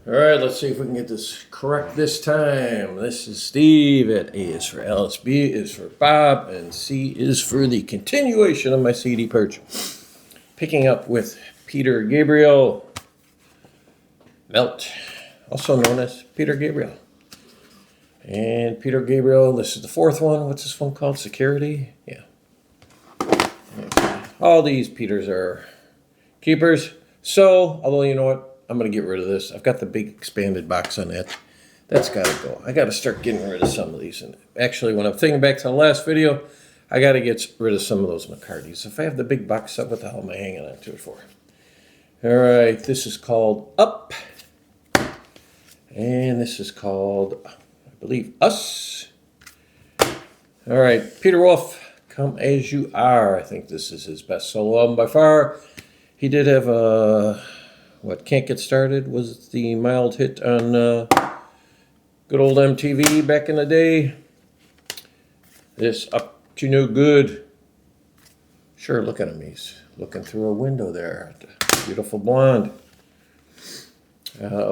All right, let's see if we can get this correct this time. This is Steve at A is for Alice, B is for Bob, and C is for the continuation of my CD Purge. Picking up with Peter Gabriel, Melt, also known as Peter Gabriel. And Peter Gabriel, this is the fourth one. What's this one called? Security? Yeah. All these Peters are keepers. So, although you know what? I'm going to get rid of this. I've got the big expanded box on that. That's got to go. I got to start getting rid of some of these. And actually, when I'm thinking back to the last video, I got to get rid of some of those McCartys. If I have the big box set, what the hell am I hanging on to it for? All right, this is called Up. And this is called, I believe, Us. All right, Peter Wolf, Come As You Are. I think this is his best solo album by far. He did have a... What Can't Get Started was the mild hit on good old MTV back in the day. This Up to No Good. Sure, look at him. He's looking through a window there. Beautiful blonde.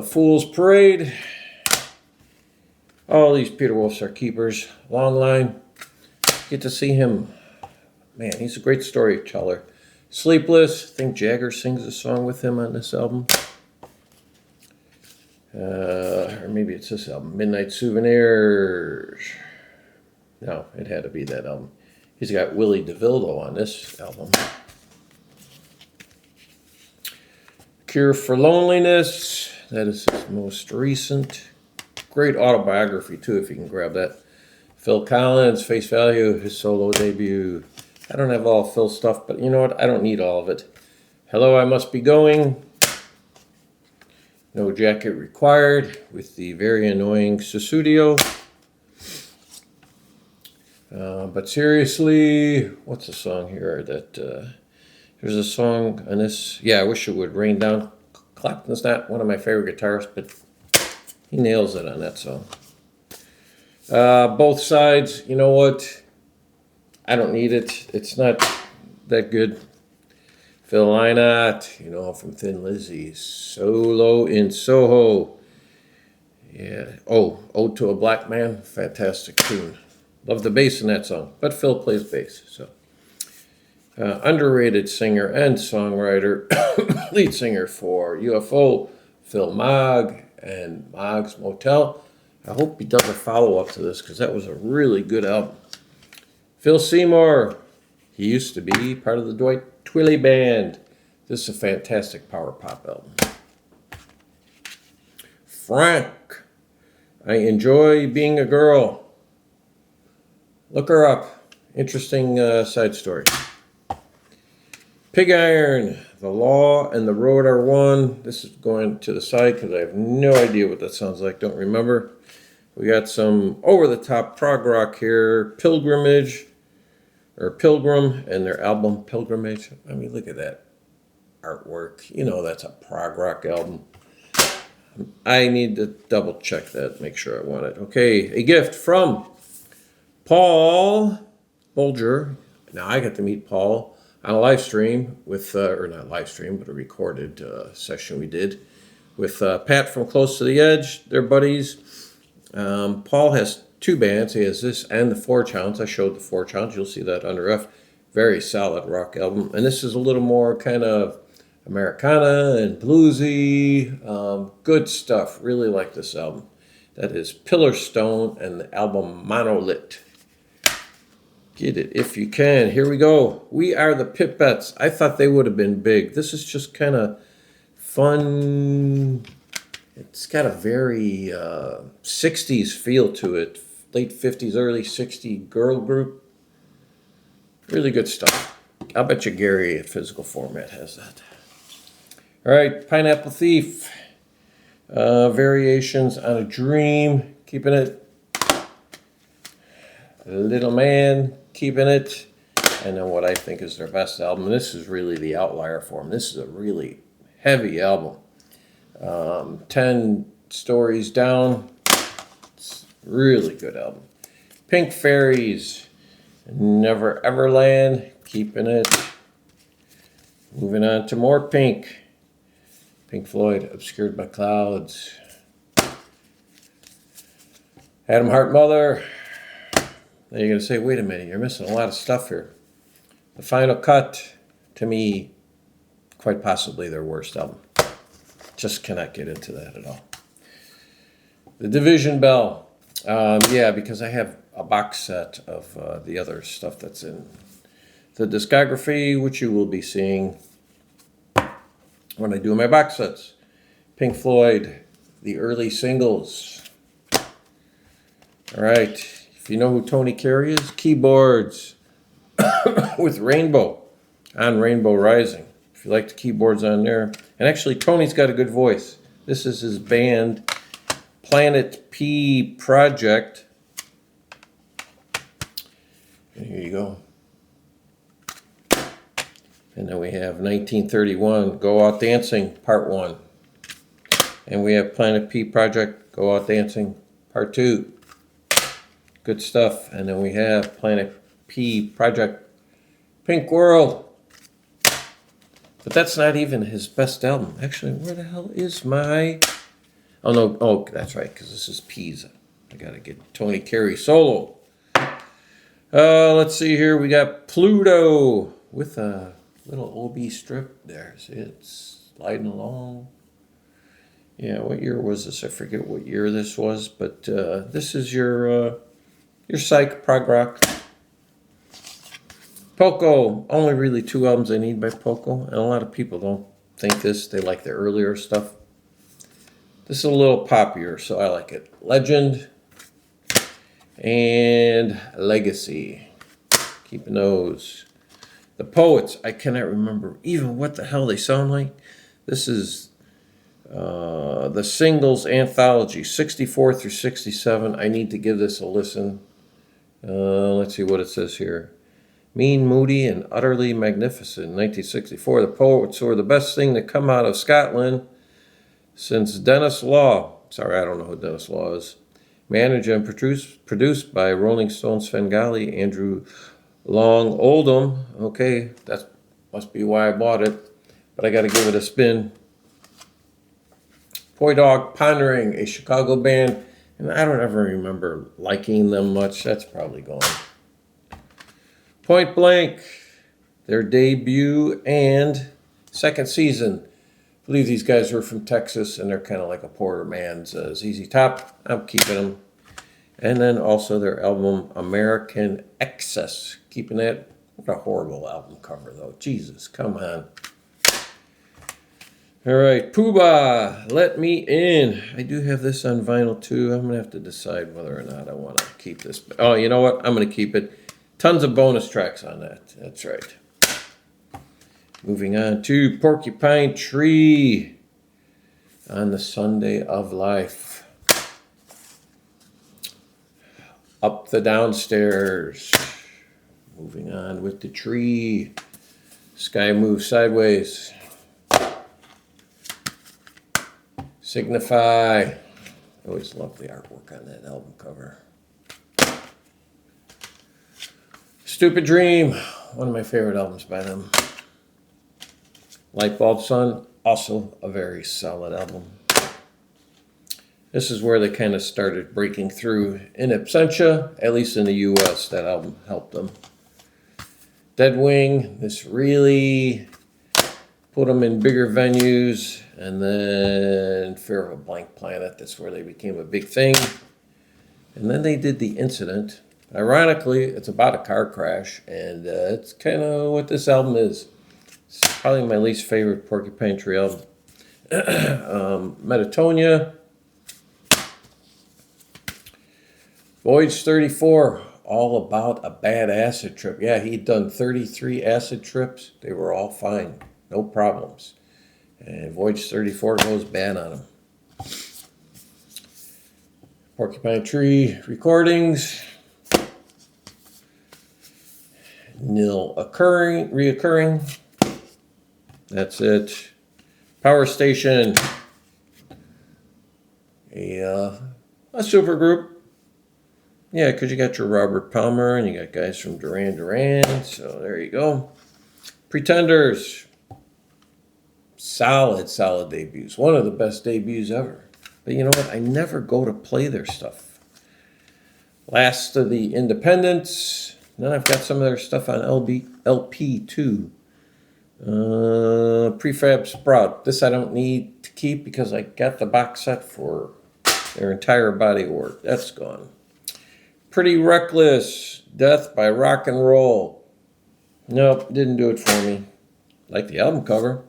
Fool's Parade. All these Peter Wolfs are keepers. Long line. Get to see him. Man, he's a great storyteller. Sleepless, I think Jagger sings a song with him on this album. Or maybe it's this album, Midnight Souvenirs. No, it had to be that album. He's got Willie DeVildo on this album. Cure for Loneliness, that is his most recent. Great autobiography too, if you can grab that. Phil Collins, Face Value, his solo debut. I don't have all Phil's stuff, but you know what? I don't need all of it. Hello, I Must Be Going. No Jacket Required with the very annoying Susudio. But seriously, what's the song here that... there's a song on this... Yeah, I Wish It Would Rain Down. Clapton's not one of my favorite guitarists, but he nails it on that song. Both Sides, you know what? I don't need it. It's not that good. Phil Lynott, you know, from Thin Lizzy. Solo in Soho. Yeah. Oh, Ode to a Black Man. Fantastic tune. Love the bass in that song. But Phil plays bass, so. Underrated singer and songwriter. Lead singer for UFO, Phil Mogg, and Mogg's Motel. I hope he does a follow-up to this, because that was a really good album. Phil Seymour, he used to be part of the Dwight Twilley Band. This is a fantastic power pop album. Frank, I Enjoy Being a Girl. Look her up. Interesting side story. Pig Iron, The Law and the Road Are One. This is going to the side because I have no idea what that sounds like. Don't remember. We got some over-the-top prog rock here. Pilgrimage. Or Pilgrim, and their album Pilgrimage. I mean, look at that artwork. You know that's a prog rock album. I need to double check that, make sure I want it. Okay, a gift from Paul Bolger. Now I got to meet Paul on a live stream with, or not live stream, but a recorded session we did with Pat from Close to the Edge. They're buddies. Paul has two bands. He has this and the Forge Hounds. I showed the Forge Hounds. You'll see that under F. Very solid rock album. And this is a little more kind of Americana and bluesy. Good stuff. Really like this album. That is Pillar Stone and the album Monolith. Get it if you can. Here we go. We Are the Pipettes. I thought they would have been big. This is just kind of fun. It's got a very 60s feel to it. Late 50s, early 60s girl group. Really good stuff. I'll bet you Gary at Physical Format has that. All right, Pineapple Thief. Variations on a Dream. Keeping it. Little Man. Keeping it. And then what I think is their best album. This is really the outlier for them. This is a really heavy album. 10 Stories Down. It's a really good album. Pink Fairies. Never Everland. Keeping it. Moving on to more Pink. Pink Floyd, Obscured by Clouds. Adam Hart Mother. Now you're going to say, wait a minute, you're missing a lot of stuff here. The Final Cut, to me, quite possibly their worst album. Just cannot get into that at all. The Division Bell. Yeah, because I have a box set of the other stuff that's in the discography, which you will be seeing when I do my box sets. Pink Floyd, the early singles. All right, if you know who Tony Carey is, keyboards with Rainbow on Rainbow Rising. If you like the keyboards on there. And actually, Tony's got a good voice. This is his band, Planet P Project. And here you go. And then we have 1931, Go Out Dancing, Part 1. And we have Planet P Project, Go Out Dancing, Part 2. Good stuff. And then we have Planet P Project, Pink World. But that's not even his best album. Actually, where the hell is my... Oh, no. Oh, that's right, because this is P's. I got to get Tony Carey solo. Let's see here. We got Pluto with a little OB strip there. See, it's sliding along. Yeah, what year was this? I forget what year this was, but this is your psych prog rock. Poco, only really 2 albums I need by Poco, and a lot of people don't think this. They like the earlier stuff. This is a little poppier, so I like it. Legend and Legacy. Keeping those. The Poets, I cannot remember even what the hell they sound like. This is the Singles Anthology, 64 through 67. I need to give this a listen. Let's see what it says here. Mean, Moody, and Utterly Magnificent. 1964, the Poets were the best thing to come out of Scotland since Dennis Law. Sorry, I don't know who Dennis Law is. Managed and produced by Rolling Stone Svengali, Andrew Long Oldham. Okay, that must be why I bought it, but I got to give it a spin. Poi Dog Pondering, a Chicago band, and I don't ever remember liking them much. That's probably gone. Point Blank, their debut and second season. I believe these guys were from Texas, and they're kind of like a poor man's ZZ Top. I'm keeping them. And then also their album, American Excess. Keeping that. What a horrible album cover, though. Jesus, come on. All right, Poobah, Let Me In. I do have this on vinyl, too. I'm going to have to decide whether or not I want to keep this. Oh, you know what? I'm going to keep it. Tons of bonus tracks on that. That's right. Moving on to Porcupine Tree on the Sunday of Life. Up the Downstairs. Moving on with the Tree. Sky Moves Sideways. Signify. I always love the artwork on that album cover. Stupid Dream, one of my favorite albums by them. Lightbulb Sun, also a very solid album. This is where they kind of started breaking through in absentia, at least in the US. That album helped them. Dead Wing, this really put them in bigger venues. And then Fear of a Blank Planet, that's where they became a big thing. And then they did The Incident. Ironically, it's about a car crash, and it's kind of what this album is. It's probably my least favorite Porcupine Tree album. Metatonia. Voyage 34, all about a bad acid trip. Yeah, he'd done 33 acid trips. They were all fine, no problems. And Voyage 34 goes bad on him. Porcupine Tree recordings. Nil reoccurring. That's it. Power Station. A super group. Yeah, because you got your Robert Palmer and you got guys from Duran Duran. So there you go. Pretenders. solid debuts. One of the best debuts ever. But you know what? I never go to play their stuff. Last of the Independents. Then I've got some of their stuff on LP too. Prefab Sprout. This I don't need to keep because I got the box set for their entire body of work. That's gone. Pretty Reckless. Death by Rock and Roll. Nope, didn't do it for me. Like the album cover.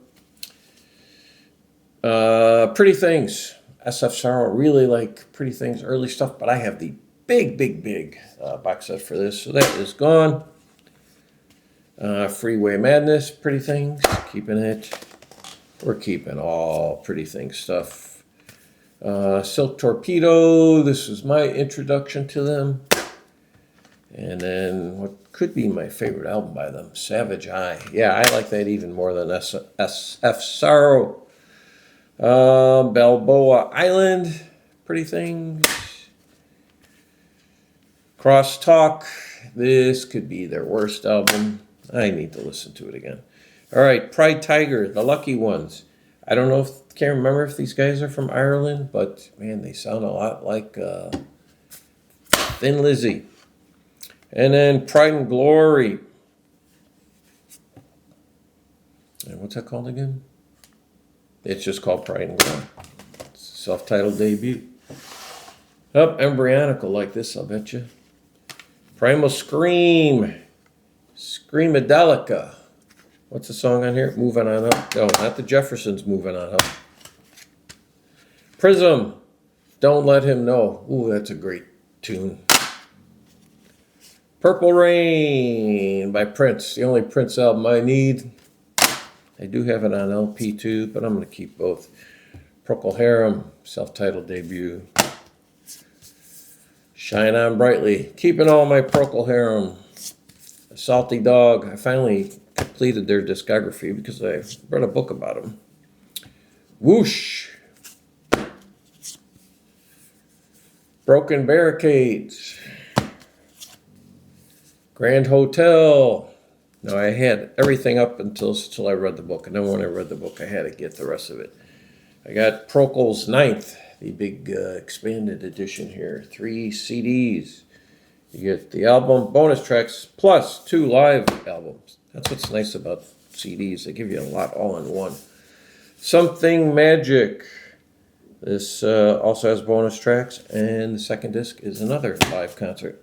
Pretty Things. SF Sorrow. Really like Pretty Things early stuff, but I have the big box set for this, so that is gone. Freeway Madness, Pretty Things, keeping it. We're keeping all Pretty Things stuff. Silk Torpedo, this was my introduction to them. And then what could be my favorite album by them, Savage Eye. Yeah, I like that even more than SF Sorrow. Balboa Island, Pretty Things. Crosstalk, this could be their worst album. I need to listen to it again. All right, Pride Tiger, The Lucky Ones. I don't know can't remember if these guys are from Ireland, but man, they sound a lot like Thin Lizzy. And then Pride and Glory. And what's that called again? It's just called Pride and Glory. It's a self-titled debut. Oh, Embryonical like this, I'll bet you. Primal Scream. Screamadelica. What's the song on here? Moving On Up. No, not the Jeffersons, Moving On Up. Prism. Don't Let Him Know. Ooh, that's a great tune. Purple Rain by Prince. The only Prince album I need. I do have it on LP too, but I'm going to keep both. Procol Harum, self-titled debut. Shine On Brightly. Keeping all my Procol Harum. Salty Dog. I finally completed their discography because I read a book about them. Whoosh. Broken Barricades. Grand Hotel. Now I had everything up until I read the book, and then when I read the book I had to get the rest of it. I got Procol's Ninth, the big expanded edition here. 3 CDs. You get the album, bonus tracks, plus 2 live albums. That's what's nice about CDs. They give you a lot all in one. Something Magic. This also has bonus tracks, and the second disc is another live concert.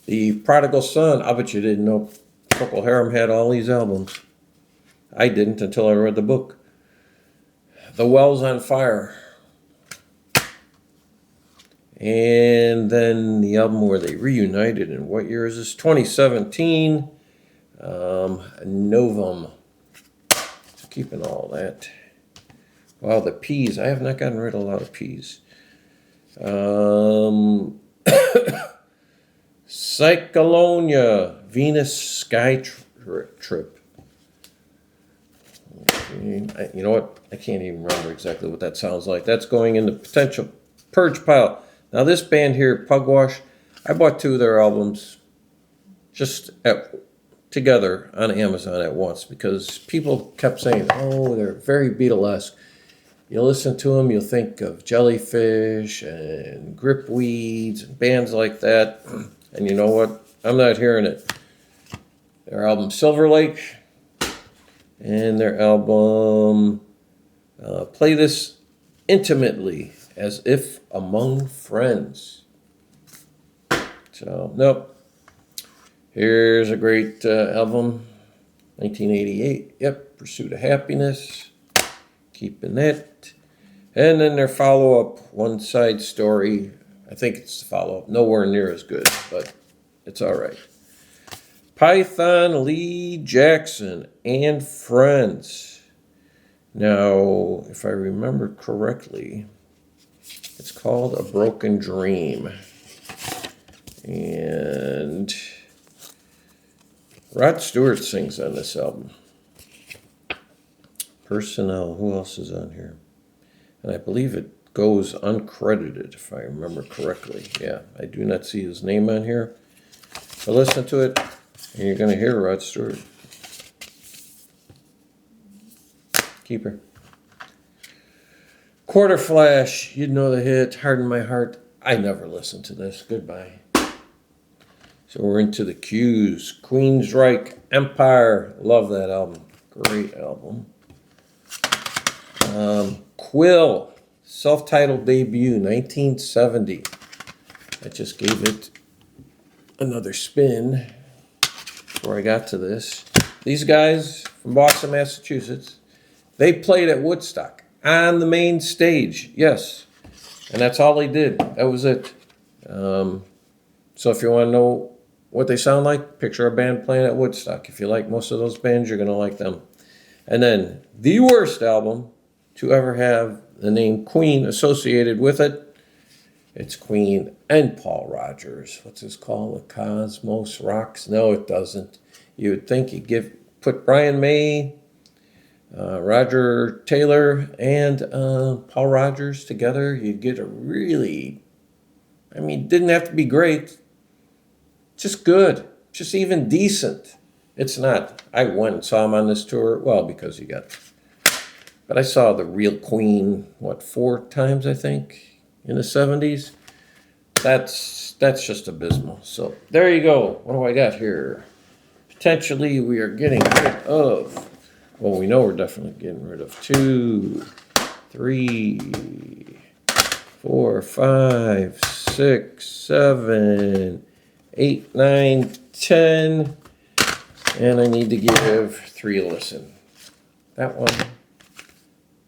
The Prodigal Son. I bet you didn't know Procol Harum had all these albums. I didn't until I read the book. The Wells on Fire. And then the album where they reunited in what year is this? 2017. Novum. So keeping all that. Wow, the Peas. I have not gotten rid of a lot of Peas. Cyclonia. Venus Sky Trip. Okay. You know what? I can't even remember exactly what that sounds like. That's going in the potential purge pile. Now this band here, Pugwash, I bought 2 of their albums just together on Amazon at once because people kept saying, oh, they're very Beatlesque. You listen to them, you'll think of Jellyfish and Gripweeds and bands like that. And you know what? I'm not hearing it. Their album Silver Lake and their album Play This Intimately, As If Among Friends. So, nope. Here's a great album, 1988. Yep, Pursuit of Happiness. Keeping it. And then their follow-up, One Side Story. I think it's the follow-up. Nowhere near as good, but it's all right. Python Lee Jackson and Friends. Now, if I remember correctly, it's called A Broken Dream. And Rod Stewart sings on this album. Personnel, who else is on here? And I believe it goes uncredited, if I remember correctly. Yeah, I do not see his name on here. So listen to it, and you're going to hear Rod Stewart. Keeper. Quarter Flash, you'd know the hit. Harden My Heart. I never listened to this. Goodbye. So we're into the Q's. Queensryche, Empire. Love that album. Great album. Quill, self-titled debut, 1970. I just gave it another spin before I got to this. These guys from Boston, Massachusetts, they played at Woodstock on the main stage. Yes. And that's all they did. That was it. So if you want to know what they sound like, picture a band playing at Woodstock. If you like most of those bands, you're going to like them. And then the worst album to ever have the name Queen associated with it. It's Queen and Paul Rogers. What's this called? The Cosmos Rocks? No, it doesn't. You would think you'd put Brian May, Roger Taylor, and Paul Rogers together. You'd get a really, I mean, it didn't have to be great. Just good. Just even decent. It's not. I went and saw him on this tour. Well, because but I saw the real Queen, 4 times, I think, in the 70s. That's just abysmal. So there you go. What do I got here? Potentially we are getting rid of, well, we know we're definitely getting rid of 2, 3, 4, 5, 6, 7, 8, 9, 10. And I need to give 3 a listen. That one,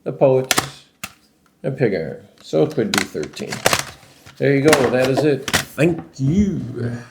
the Poets, and Pig Iron. So it could be 13. There you go. That is it. Thank you.